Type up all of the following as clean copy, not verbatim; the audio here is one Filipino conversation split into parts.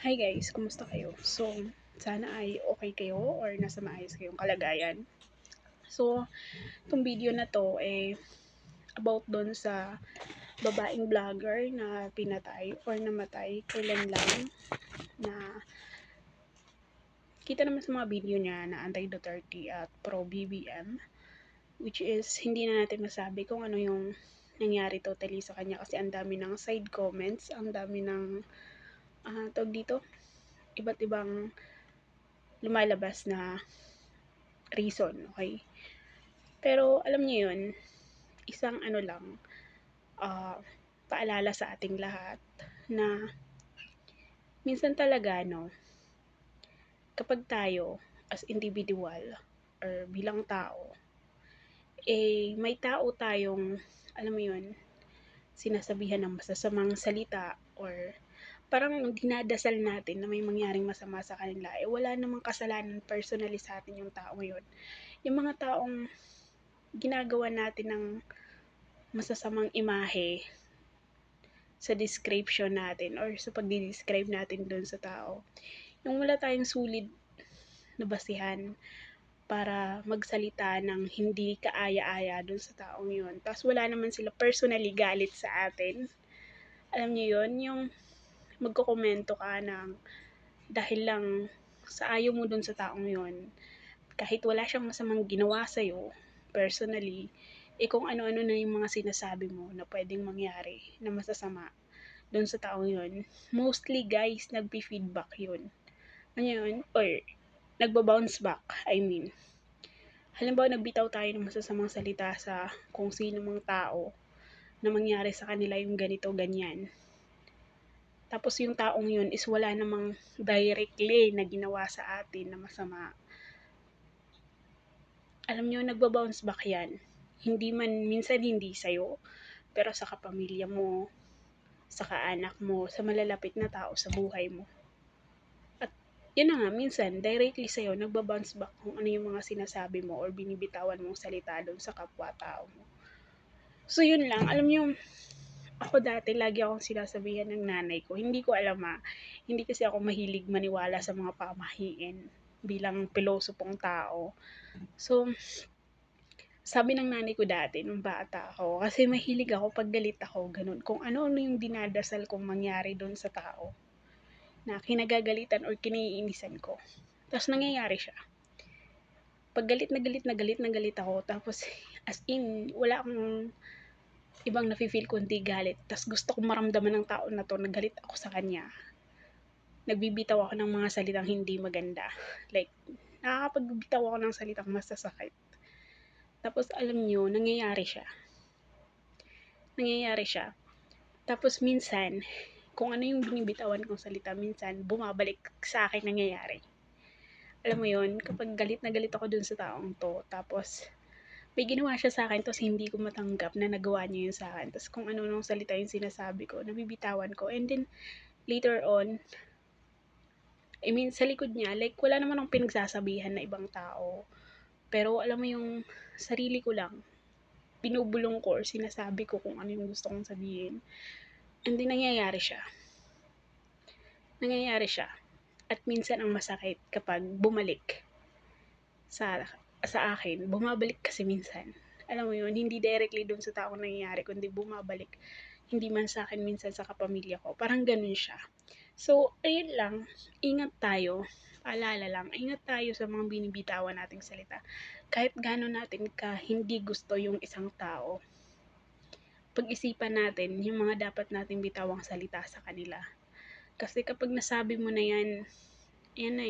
Hi guys, kumusta kayo? So, sana ay okay kayo or nasa maayos kayong kalagayan. So, itong video na to about doon sa babaeng vlogger na pinatay or namatay kailan lang na kita naman sa mga video niya na anti-Duterte at pro-BBM, which is hindi na natin masabi kung ano yung nangyari totally sa kanya kasi ang dami ng side comments, ang dami ng tawag dito, iba't ibang lumalabas na reason, okay? Pero alam niyo yun, isang ano lang, ah, paalala sa ating lahat na minsan talaga, no, kapag tayo as individual or bilang tao, may tao tayong, alam mo yun, sinasabihan ng masasamang salita or parang dinadasal natin na may mangyaring masama sa kanila, wala namang kasalanan personally sa atin yung tao yun. Yung mga taong ginagawa natin ng masasamang imahe sa description natin or sa pagdi-describe natin doon sa tao. Yung wala tayong solid na basihan para magsalita ng hindi kaaya-aya doon sa taong yun. Tapos wala naman sila personally galit sa atin. Alam niyo yun, yung magkokomento ka ng dahil lang sa ayaw mo doon sa taong yun. Kahit wala siyang masamang ginawa sa'yo, personally, kung ano-ano na yung mga sinasabi mo na pwedeng mangyari na masasama doon sa taong yun, mostly guys, nagpi-feedback yun. Ano yun? Or nagba-bounce back, I mean. Halimbawa, nagbitaw tayo ng masasamang salita sa kung sino mang tao na mangyari sa kanila yung ganito, ganyan. Tapos yung taong yun is wala namang directly na ginawa sa atin na masama. Alam nyo, nagba-bounce back yan. Hindi man, minsan hindi sa'yo, pero sa kapamilya mo, sa kaanak mo, sa malalapit na tao sa buhay mo. At yun na nga, minsan, directly sa'yo, nagba-bounce back kung ano yung mga sinasabi mo or binibitawan mong salita doon sa kapwa-tao mo. So yun lang, alam nyo, ako dati, lagi akong sinasabihan ng nanay ko. Hindi ko alam hindi kasi ako mahilig maniwala sa mga pamahiin bilang pilosopong tao. So, sabi ng nanay ko dati, nung bata ako, kasi mahilig ako pag galit ako, ganun. Kung ano-ano yung dinadasal kong mangyari doon sa tao na kinagagalitan or kiniinisan ko. Tapos nangyayari siya. Pag galit na galit na galit na galit ako, tapos as in, wala akong ibang nafe-feel kundi galit. Tapos gusto kong maramdaman ng tao na to na galit ako sa kanya. Nagbibitaw ako ng mga salitang hindi maganda. Like, nakakapagbitaw ako ng salitang masasakit. Tapos alam nyo, nangyayari siya. Tapos minsan, kung ano yung binibitawan kong salita, minsan bumabalik sa akin nangyayari. Alam mo yun, kapag galit na galit ako dun sa taong to, tapos may ginawa siya sa akin, tapos hindi ko matanggap na nagawa niya yun sa akin. Tapos kung ano nung salita yung sinasabi ko, nabibitawan ko. And then, later on, sa likod niya, like, wala naman akong pinagsasabihan na ibang tao. Pero alam mo yung sarili ko lang, binubulong ko or sinasabi ko kung ano yung gusto kong sabihin. And then, nangyayari siya. At minsan ang masakit kapag bumalik sa akin, bumabalik kasi minsan. Alam mo yun, hindi directly dun sa taong nangyayari, kundi bumabalik. Hindi man sa akin, minsan sa kapamilya ko. Parang ganun siya. So, ayun lang, ingat tayo. Paalala lang, ingat tayo sa mga binibitawan nating salita. Kahit gano'n natin ka hindi gusto yung isang tao, pag-isipan natin yung mga dapat nating bitawang salita sa kanila. Kasi kapag nasabi mo na yan na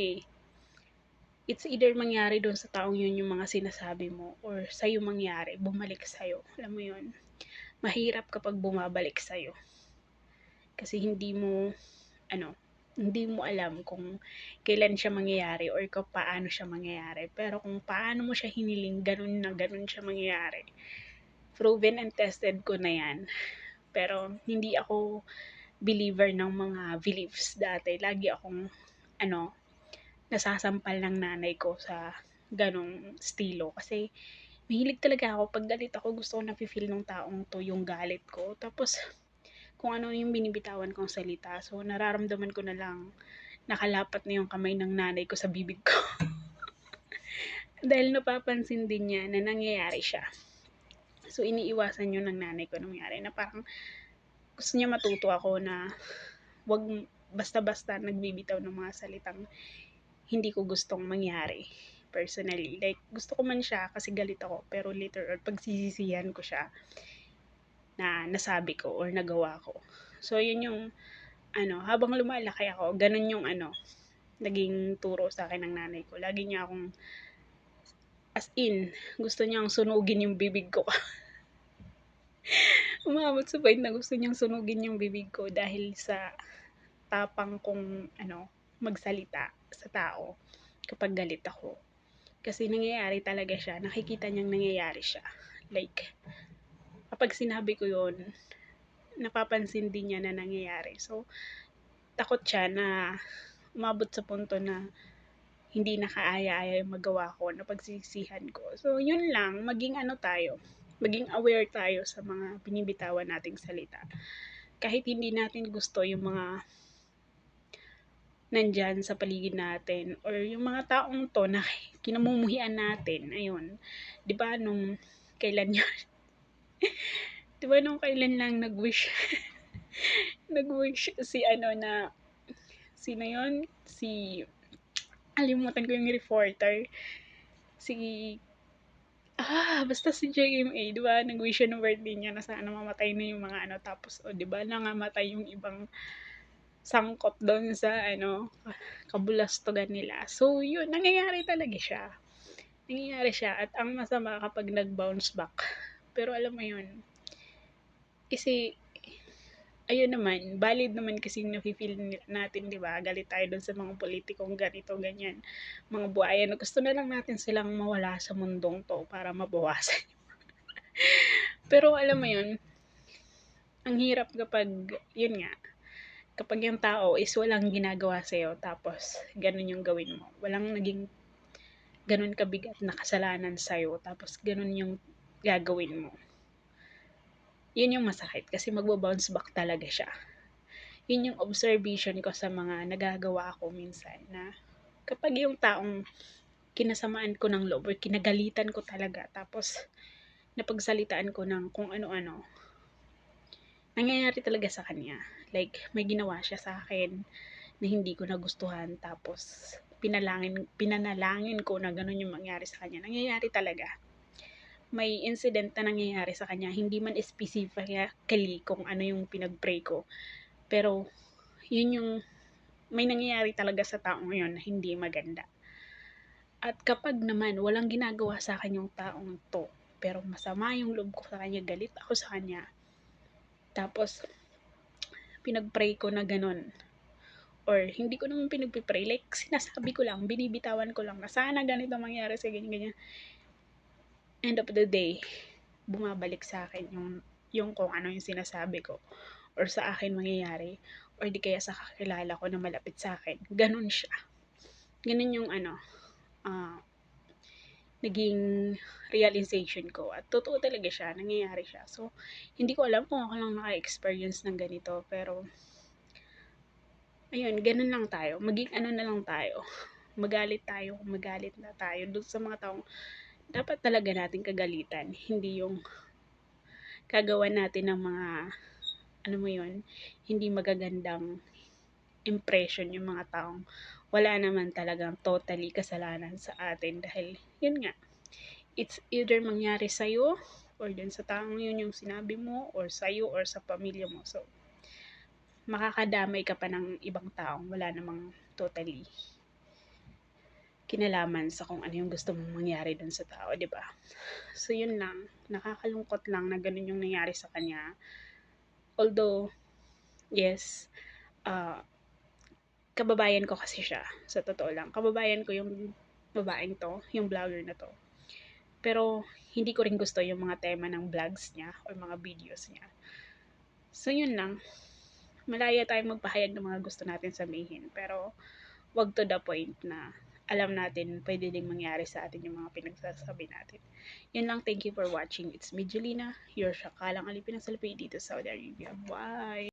it's either mangyari doon sa taong yun yung mga sinasabi mo or sa'yo mangyari, bumalik sa'yo. Alam mo yun, mahirap kapag bumabalik sa'yo. Kasi hindi mo alam kung kailan siya mangyayari or kung paano siya mangyayari. Pero kung paano mo siya hiniling, ganun na ganun siya mangyayari. Proven and tested ko na yan. Pero hindi ako believer ng mga beliefs dati. Lagi akong nasasampal ng nanay ko sa ganong estilo. Kasi mahilig talaga ako. Pag galit ako, gusto ko na-feel ng taong to yung galit ko. Tapos, kung ano yung binibitawan kong salita. So, nararamdaman ko na lang nakalapat na yung kamay ng nanay ko sa bibig ko. Dahil napapansin din niya na nangyayari siya. So, iniiwasan yun ng nanay ko nangyari na parang gusto niya matuto ako na wag basta-basta nagbibitaw ng mga salitang hindi ko gustong mangyari personally. Like, gusto ko man siya kasi galit ako, pero later or pagsisisihan ko siya na nasabi ko or nagawa ko. So, yun yung, habang lumalaki ako, ganun yung, naging turo sa akin ng nanay ko. Lagi niya akong, as in, gusto niyang sunugin yung bibig ko. Umabot sa point na gusto niyang sunugin yung bibig ko dahil sa tapang kong, magsalita sa tao kapag galit ako. Kasi nangyayari talaga siya, nakikita niyang nangyayari siya. Like, kapag sinabi ko yun, napapansin din niya na nangyayari. So, takot siya na umabot sa punto na hindi nakaaya-aya yung magawa ko na pagsisihan ko. So, yun lang, maging aware tayo sa mga binibitawan nating salita. Kahit hindi natin gusto yung mga nandyan sa paligid natin or yung mga taong to na kinamumuhian natin, ayun. 'Di ba nung kailan yun? 'Di ba nung kailan lang nag-wish si na sino yun? Alimutan ko yung reporter. Basta si JMA, 'di ba? Nag-wish siya ng birthday niya na sana mamatay na yung mga tapos di ba nangamatay yung ibang sangkot doon sa kabulastugan nila. So, yun, nangyayari talaga siya. Nangyayari siya at ang masama kapag nag-bounce back. Pero alam mo yun, kasi ayun naman, valid naman kasi yung nafe-feel natin, di ba? Galit tayo doon sa mga politikong ganito, ganyan. Mga buhaya na gusto na lang natin silang mawala sa mundong to para mabawasan. Pero alam mo yun, ang hirap kapag, yun nga, kapag yung tao is walang ginagawa sa'yo, tapos ganun yung gawin mo. Walang naging ganun kabigat na kasalanan sa'yo, tapos ganun yung gagawin mo. Yun yung masakit kasi magbo-bounce back talaga siya. Yun yung observation ko sa mga nagagawa ko minsan na kapag yung taong kinasamaan ko ng loob or kinagalitan ko talaga, tapos napagsalitaan ko ng kung ano-ano, nangyayari talaga sa kanya. Like, may ginawa siya sa akin na hindi ko nagustuhan, tapos pinanalangin ko na ganun yung mangyari sa kanya. Nangyayari talaga. May incident na nangyayari sa kanya, hindi man specifically kung ano yung pinag-pray ko. Pero, yun yung may nangyayari talaga sa taong yun na hindi maganda. At kapag naman walang ginagawa sa akin yung taong to, pero masama yung loob ko sa kanya, galit ako sa kanya, tapos pinag-pray ko na ganun, or hindi ko naman pinagpipray, like sinasabi ko lang, binibitawan ko lang na sana ganito mangyari sa ganyan. End of the day, bumabalik sa akin yung kung ano yung sinasabi ko or sa akin mangyayari or di kaya sa kakilala ko na malapit sa akin. Ganun siya. Ganun yung naging realization ko at totoo talaga siya, nangyayari siya. So, hindi ko alam kung ako lang naka-experience ng ganito, pero ayun, ganun lang tayo. Maging na lang tayo. Magalit tayo kung magalit na tayo doon sa mga taong dapat talaga natin kagalitan. Hindi yung kagawan natin ng mga, hindi magagandang impression yung mga taong wala naman talagang totally kasalanan sa atin dahil, yun nga, it's either mangyari sa'yo or dun sa taong yun yung sinabi mo or sa'yo or sa pamilya mo. So, makakadamay ka pa ng ibang taong wala namang totally kinalaman sa kung ano yung gusto mong mangyari dun sa tao, di ba? So, yun lang. Nakakalungkot lang na ganun yung nangyari sa kanya. Although, yes, kababayan ko kasi siya. Sa totoo lang. Kababayan ko yung babaeng to, yung vlogger na to. Pero, hindi ko rin gusto yung mga tema ng vlogs niya or mga videos niya. So, yun lang. Malaya tayong magpahayag ng mga gusto natin sabihin. Pero, wag to the point na alam natin pwede ding mangyari sa atin yung mga pinagsasabi natin. Yun lang. Thank you for watching. It's me, Julina, your Shakalang Alipin ng Salapi dito sa Saudi Arabia. Bye!